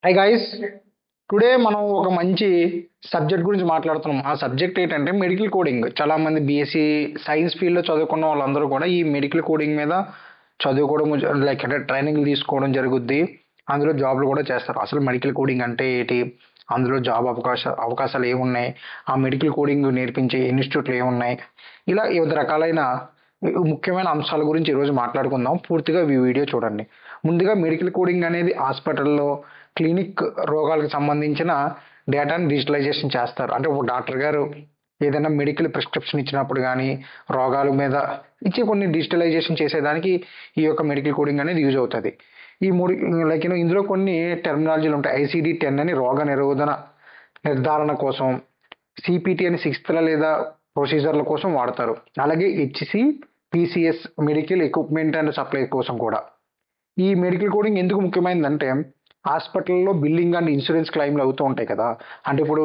Hi guys, today మనం ఒక మంచి సబ్జెక్ట్ గురించి మాట్లాడుతున్నాం. ఆ సబ్జెక్ట్ ఏంటంటే మెడికల్ కోడింగ్. చాలా మంది బీఎస్సీ సైన్స్ ఫీల్డ్లో చదువుకున్న వాళ్ళందరూ కూడా ఈ మెడికల్ కోడింగ్ మీద చదువుకోవడం, లైక్ అంటే ట్రైనింగ్ తీసుకోవడం జరుగుద్ది. అందులో జాబ్లు కూడా చేస్తారు. అసలు మెడికల్ కోడింగ్ అంటే ఏంటి, అందులో జాబ్ అవకాశాలు ఏమున్నాయి, ఆ మెడికల్ కోడింగ్ నేర్పించే ఇన్స్టిట్యూట్లు ఏమున్నాయి, ఇలా వివిధ రకాలైన ముఖ్యమైన అంశాల గురించి ఈరోజు మాట్లాడుకుందాం. పూర్తిగా ఈ వీడియో చూడండి. ముందుగా మెడికల్ కోడింగ్ అనేది హాస్పిటల్లో క్లినిక్ రోగాలకు సంబంధించిన డేటాని డిజిటలైజేషన్ చేస్తారు. అంటే ఒక డాక్టర్ గారు ఏదైనా మెడికల్ ప్రిస్క్రిప్షన్ ఇచ్చినప్పుడు కానీ, రోగాల మీద ఇచ్చి కొన్ని డిజిటలైజేషన్ చేసేదానికి ఈ యొక్క మెడికల్ కోడింగ్ అనేది యూజ్ అవుతుంది. ఈ మూడు, లైక్ ఇందులో కొన్ని టెర్మినాలజీలు ఉంటాయి. ICD-10 అని రోగ నిరోధన నిర్ధారణ కోసం, CPT అని శిక్షల లేదా ప్రొసీజర్ల కోసం వాడతారు. అలాగే HCPCS medical equipment and supply కోసం కూడా. ఈ మెడికల్ కోడింగ్ ఎందుకు ముఖ్యమైనదంటే, హాస్పిటల్లో బిల్లింగ్ అండ్ ఇన్సూరెన్స్ క్లెయిమ్లు అవుతూ ఉంటాయి కదా. అంటే ఇప్పుడు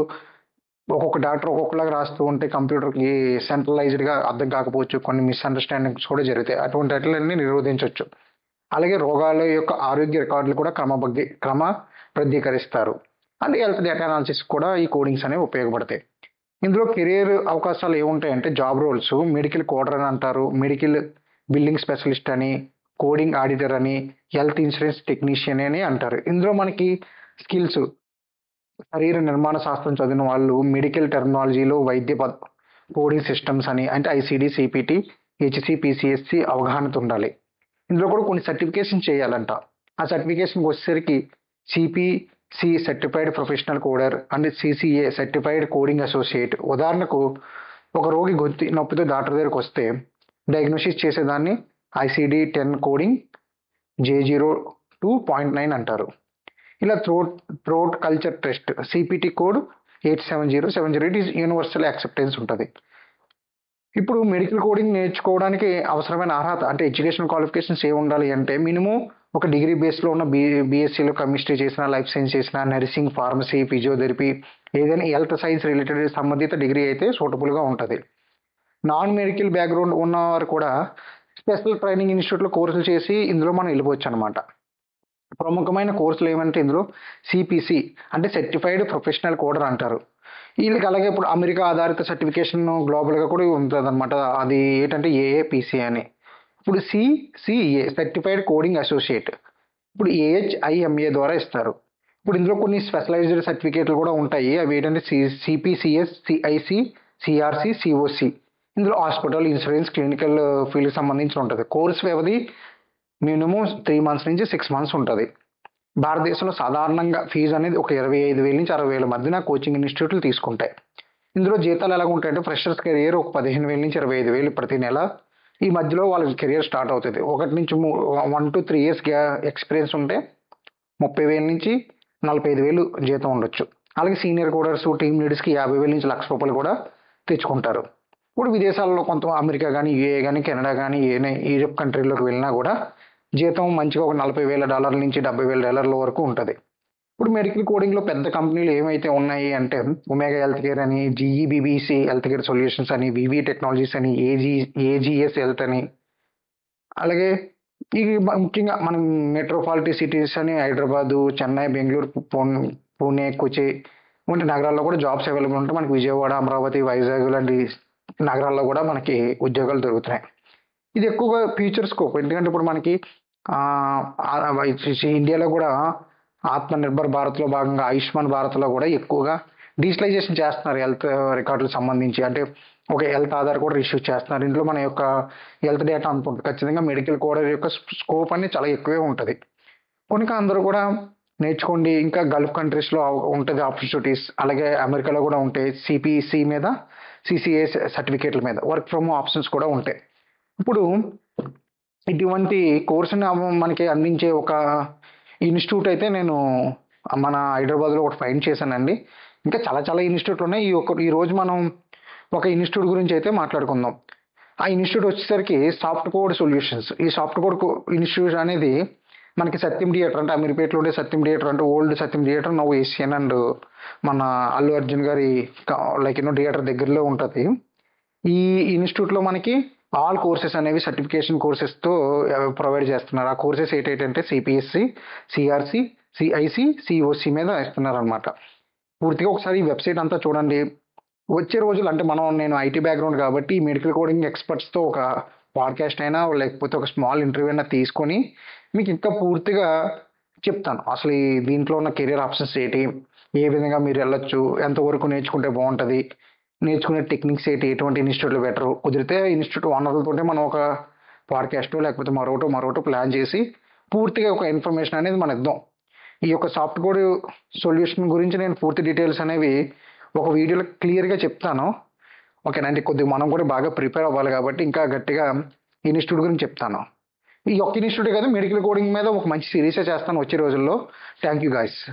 ఒక్కొక్క డాక్టర్ ఒక్కొక్కలాగా రాస్తూ ఉంటే కంప్యూటర్కి సెంట్రలైజ్డ్గా అర్థం కాకపోవచ్చు, కొన్ని మిస్అండర్స్టాండింగ్స్ కూడా జరుగుతాయి. అటువంటి వాటిని నిరోధించవచ్చు. అలాగే రోగాల యొక్క ఆరోగ్య రికార్డులు కూడా క్రమబద్ధీకరిస్తారు. అండ్ హెల్త్ డేటా అనాలిసిస్ కూడా ఈ కోడింగ్స్ అనేవి ఉపయోగపడతాయి. ఇందులో కెరీర్ అవకాశాలు ఏముంటాయంటే, జాబ్ రోల్స్ మెడికల్ కోడర్ అని అంటారు, మెడికల్ బిల్లింగ్ స్పెషలిస్ట్ అని, కోడింగ్ ఆడిటర్ అని, హెల్త్ ఇన్సూరెన్స్ టెక్నీషియన్ అని అంటారు. ఇందులో మనకి స్కిల్స్, శరీర నిర్మాణ శాస్త్రం చదివిన వాళ్ళు మెడికల్ టెర్మినాలజీలో కోడింగ్ సిస్టమ్స్ అని, అంటే ICD, CPT, HCPCSC అవగాహనతో ఉండాలి. ఇందులో కూడా కొన్ని సర్టిఫికేషన్ చేయాలంట. ఆ సర్టిఫికేషన్కి వచ్చేసరికి CPC certified professional కోడర్ and CCA certified coding associate. ఉదాహరణకు ఒక రోగి గొంతు నొప్పితో డాక్టర్ దగ్గరకు వస్తే డయాగ్నోసిస్ చేసేదాన్ని ICD-10 కోడింగ్ J02.9 అంటారు. ఇలా throat culture test CPT code 870708 is universal acceptance ఉంటుంది. ఇప్పుడు మెడికల్ కోడింగ్ నేర్చుకోవడానికి అవసరమైన అర్హత అంటే ఎడ్యుకేషన్ క్వాలిఫికేషన్స్ ఏమి ఉండాలి అంటే, మినిమం ఒక డిగ్రీ బేస్లో ఉన్న BSCలో కెమిస్ట్రీ చేసిన, లైఫ్ సైన్స్ చేసిన, నర్సింగ్, ఫార్మసీ, ఫిజియోథెరపీ, ఏదైనా హెల్త్ సైన్స్ రిలేటెడ్ సంబంధిత డిగ్రీ అయితే సూటబుల్గా ఉంటుంది. నాన్ మెడికల్ బ్యాక్గ్రౌండ్ ఉన్నవారు కూడా స్పెషల్ ట్రైనింగ్ ఇన్స్టిట్యూట్లో కోర్సులు చేసి ఇందులో మనం వెళ్ళిపోవచ్చు అనమాట. ప్రముఖమైన కోర్సులు ఏమంటే ఇందులో CPC అంటే సర్టిఫైడ్ ప్రొఫెషనల్ కోడర్ అంటారు. వీళ్ళకి అలాగే ఇప్పుడు అమెరికా ఆధారిత సర్టిఫికేషన్ గ్లోబల్గా కూడా ఉంటుంది అనమాట. అది ఏంటంటే AAPC అని. ఇప్పుడు CCA సర్టిఫైడ్ కోడింగ్ అసోసియేట్, ఇప్పుడు AHIMA ద్వారా ఇస్తారు. ఇప్పుడు ఇందులో కొన్ని స్పెషలైజ్డ్ సర్టిఫికేట్లు కూడా ఉంటాయి. అవి ఏంటంటే CPCS, CIC, CRC, COC. ఇందులో హాస్పిటల్, ఇన్సూరెన్స్, క్లినికల్ ఫీల్డ్కి సంబంధించి ఉంటుంది. కోర్సు వ్యవధి మినిమం 3 months నుంచి 6 months ఉంటుంది. భారతదేశంలో సాధారణంగా ఫీజు అనేది ఒక 25,000 నుంచి 60,000 మధ్యన కోచింగ్ ఇన్స్టిట్యూట్లు తీసుకుంటాయి. ఇందులో జీతాలు ఎలాగ ఉంటాయంటే, ఫ్రెషర్స్ కెరియర్ ఒక 15,000 నుంచి 25,000 ప్రతి నెల. ఈ మధ్యలో వాళ్ళకి కెరియర్ స్టార్ట్ అవుతుంది. 1 నుంచి 1 to 3 years ఎక్స్పీరియన్స్ ఉంటే 30,000 నుంచి 45,000 జీతం ఉండొచ్చు. అలాగే సీనియర్ కోడర్స్, టీమ్ లీడర్స్కి 50,000 నుంచి ₹1,00,000 కూడా తెచ్చుకుంటారు. ఇప్పుడు విదేశాల్లో కొంత అమెరికా కానీ, UAE కానీ, కెనడా కానీ, యూరోప్ కంట్రీలోకి వెళ్ళినా కూడా జీతం మంచిగా ఒక $40,000 నుంచి $70,000 వరకు ఉంటుంది. ఇప్పుడు మెడికల్ కోడింగ్లో పెద్ద కంపెనీలు ఏమైతే ఉన్నాయి అంటే, ఒమేగా హెల్త్ కేర్ అని, GEBBC హెల్త్ కేర్ సొల్యూషన్స్ అని, VV టెక్నాలజీస్ అని, AGS హెల్త్ అని, అలాగే ఇవి ముఖ్యంగా మనం మెట్రోపాలిటీ సిటీస్ అని హైదరాబాదు, చెన్నై, బెంగళూరు, పూణే, కొచ్చి వంటి నగరాల్లో కూడా జాబ్స్ అవైలబుల్ ఉంటాయి. మనకి విజయవాడ, అమరావతి, వైజాగ్ లాంటి నగరాల్లో కూడా మనకి ఉద్యోగాలు దొరుకుతున్నాయి. ఇది ఎక్కువగా ఫ్యూచర్ స్కోప్. ఎందుకంటే ఇప్పుడు మనకి ఇండియాలో కూడా ఆత్మనిర్భర్ భారత్లో భాగంగా ఆయుష్మాన్ భారత్లో కూడా ఎక్కువగా డిజిటలైజేషన్ చేస్తున్నారు హెల్త్ రికార్డులకు సంబంధించి. అంటే ఒక హెల్త్ ఆధార్ కూడా ఇష్యూ చేస్తున్నారు. ఇందులో మన యొక్క హెల్త్ డేటా అంత ఉంటుంది. ఖచ్చితంగా మెడికల్ కోడర్ యొక్క స్కోప్ అనేది చాలా ఎక్కువే ఉంటుంది. కనుక అందరూ కూడా నేర్చుకోండి. ఇంకా గల్ఫ్ కంట్రీస్లో ఉంటుంది ఆపర్చునిటీస్. అలాగే అమెరికాలో కూడా ఉంటాయి. CPC మీద, CCA సర్టిఫికేట్ల మీద వర్క్ ఫ్రమ్ ఆప్షన్స్ కూడా ఉంటాయి. ఇప్పుడు ఇటువంటి కోర్సుని మనకి అందించే ఒక ఇన్స్టిట్యూట్ అయితే నేను మన హైదరాబాద్లో ఒకటి ఫైండ్ చేశానండి. ఇంకా చాలా చాలా ఇన్స్టిట్యూట్లు ఉన్నాయి. ఈరోజు మనం ఒక ఇన్స్టిట్యూట్ గురించి అయితే మాట్లాడుకుందాం. ఆ ఇన్స్టిట్యూట్ వచ్చేసరికి సాఫ్ట్ కోడ్ సొల్యూషన్స్. ఈ సాఫ్ట్ కోడ్ ఇన్స్టిట్యూట్ అనేది మనకి సత్యం థియేటర్, అంటే అమీర్పేటలో ఉండే సత్యం థియేటర్, అంటే ఓల్డ్ సత్యం థియేటర్, నవ్వు ఏషియన్ అండ్ మన అల్లు అర్జున్ గారి థియేటర్ దగ్గరలో ఉంటుంది. ఈ ఇన్స్టిట్యూట్లో మనకి ఆల్ కోర్సెస్ అనేవి సర్టిఫికేషన్ కోర్సెస్తో ప్రొవైడ్ చేస్తున్నారు. ఆ కోర్సెస్ ఏంటంటే CPSC, CRC, సిఓసి మీద ఇస్తున్నారనమాట. పూర్తిగా ఒకసారి ఈ వెబ్సైట్ అంతా చూడండి. వచ్చే రోజులు అంటే నేను ఐటీ బ్యాక్గ్రౌండ్ కాబట్టి మెడికల్ కోడింగ్ ఎక్స్పర్ట్స్తో ఒక పాడ్కాస్ట్ అయినా లేకపోతే ఒక స్మాల్ ఇంటర్వ్యూ అయినా తీసుకొని మీకు ఇంకా పూర్తిగా చెప్తాను. అసలు ఈ దీంట్లో ఉన్న కెరియర్ ఆప్షన్స్ ఏంటి, ఏ విధంగా మీరు వెళ్ళొచ్చు, ఎంతవరకు నేర్చుకుంటే బాగుంటుంది, నేర్చుకునే టెక్నిక్స్ ఏంటి, ఎటువంటి ఇన్స్టిట్యూట్లు బెటరు, కుదిరితే ఇన్స్టిట్యూట్ ఓనర్లతోటే మనం ఒక పాడ్కాస్ట్ లేకపోతే మరొకటి ప్లాన్ చేసి పూర్తిగా ఒక ఇన్ఫర్మేషన్ అనేది మనం ఇద్దాం. ఈ యొక్క సాఫ్ట్ కోడ్ సొల్యూషన్ గురించి నేను పూర్తి డీటెయిల్స్ అనేవి ఒక వీడియోలో క్లియర్గా చెప్తాను. ఓకేనా అండి. కొద్దిగా మనం కూడా బాగా ప్రిపేర్ అవ్వాలి కాబట్టి ఇంకా గట్టిగా ఇన్స్టిట్యూట్ గురించి చెప్తాను. ఈ ఒక్క ఇన్స్టిట్యూట్ కాదు, మెడికల్ కోడింగ్ మీద ఒక మంచి సిరీసే చేస్తాను వచ్చే రోజుల్లో. Thank you guys.